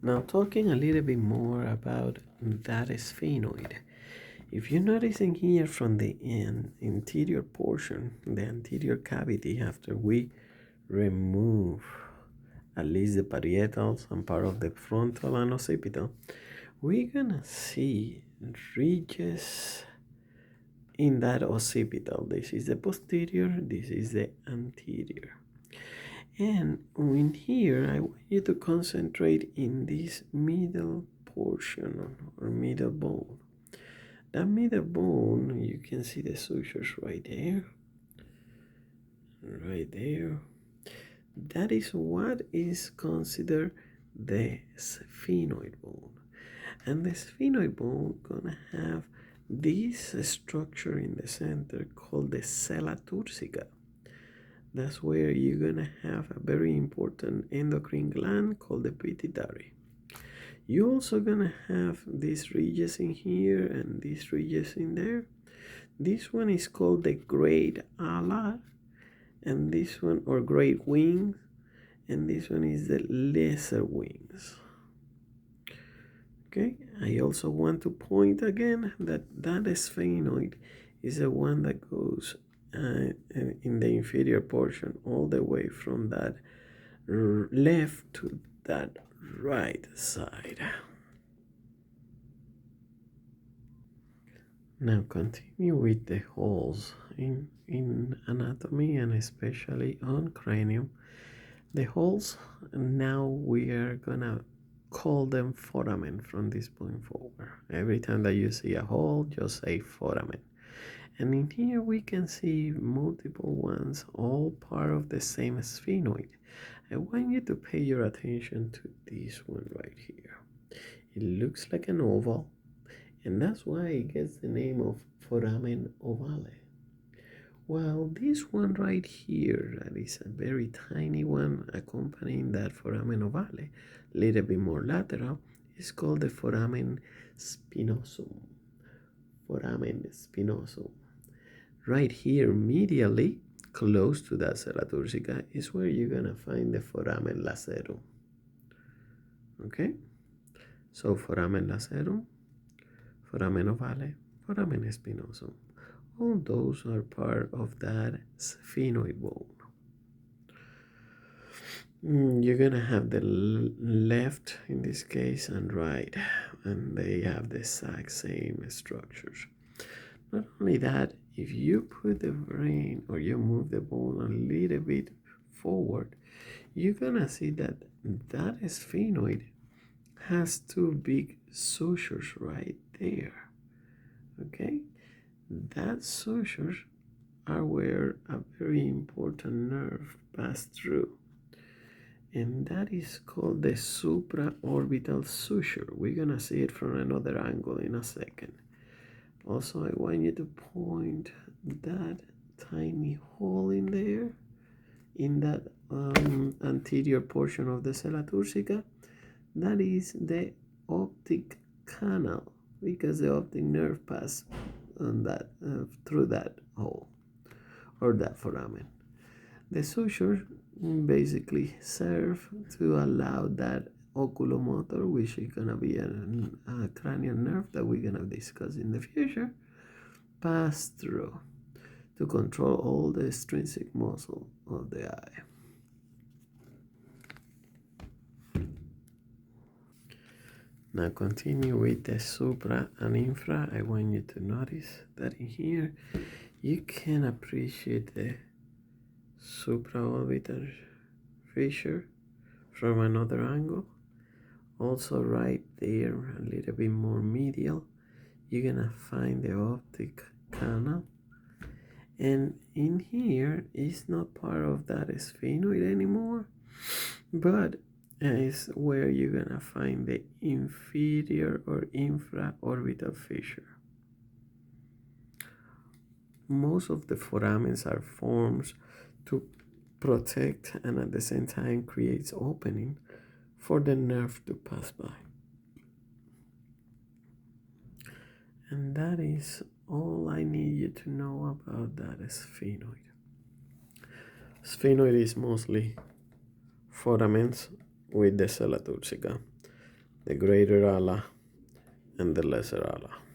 Now, talking a little bit more about that sphenoid. If you notice in here from the interior portion, the anterior cavity, after we remove at least the parietals and part of the frontal and occipital, we're gonna see ridges in that occipital. This is the posterior, this is the anterior. And in here, I want you to concentrate in this middle portion or middle bone. That middle bone, you can see the sutures right there. Right there. That is what is considered the sphenoid bone. And the sphenoid bone gonna have this structure in the center called the sella turcica. That's where you're gonna have a very important endocrine gland called the pituitary. You're also gonna have these ridges in here and these ridges in there. This one is called the great alar, and this one, or great wings, and this one is the lesser wings. Okay, I also want to point again that that sphenoid is the one that goes in the inferior portion all the way from that left to that right side. Now continue with the holes in anatomy and especially on cranium. The holes, now we are gonna call them foramen from this point forward. Every time that you see a hole, just say foramen. And in here we can see multiple ones, all part of the same sphenoid. I want you to pay your attention to this one right here. It looks like an oval, and that's why it gets the name of foramen ovale. Well, this one right here, that is a very tiny one accompanying that foramen ovale, a little bit more lateral, is called the foramen spinosum. Foramen spinosum. Right here, medially, close to that sella turcica, is where you're gonna find the foramen lacerum. Okay? So foramen lacerum, foramen ovale, foramen spinosum. All those are part of that sphenoid bone. You're gonna have the left in this case and right, and they have the exact same structures. Not only that, if you put the brain or you move the bone a little bit forward, you're gonna see that that sphenoid has two big sutures right there. Okay, that sutures are where a very important nerve passes through, and that is called the supraorbital suture. We're gonna see it from another angle in a second. Also, I want you to point that tiny hole in there, in that anterior portion of the sella turcica. That is the optic canal, because the optic nerve passes on that through that hole or that foramen. The sutures basically serve to allow that oculomotor, which is gonna be a cranial nerve that we're gonna discuss in the future, pass through to control all the extrinsic muscle of the eye. Now continue with the supra and infra. I want you to notice that in here you can appreciate the supraorbital fissure from another angle. Also right there, a little bit more medial, you're gonna find the optic canal. And in here is not part of that sphenoid anymore, but is where you're gonna find the inferior or infraorbital fissure. Most of the foramens are formed to protect and at the same time creates opening for the nerve to pass by. And that is all I need you to know about that sphenoid. Sphenoid is mostly foramens with the sella turcica. the greater Allah and the lesser Allah.